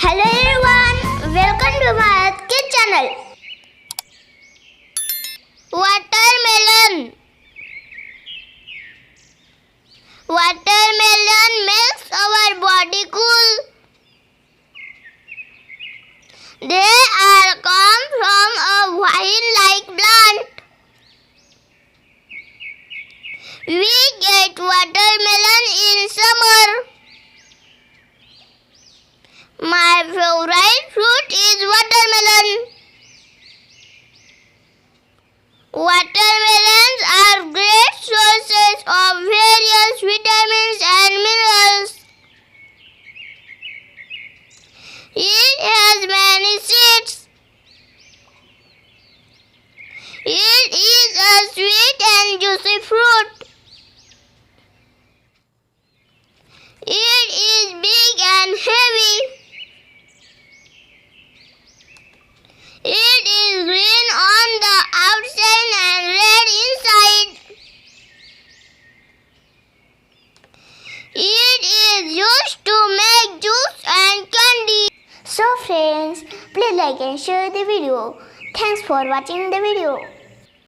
Hello everyone, welcome to my EARTHKIDS channel. Watermelon. Watermelon makes our body cool. They are come from a vine-like plant. We get watermelon in summer. My favorite fruit is watermelon. Watermelons are great sources of various vitamins and minerals. It has many seeds. It is a sweet and juicy fruit. It is big and heavy. It is green on the outside and red inside. It is used to make juice and candy. So friends, please like and share the video. Thanks for watching the video.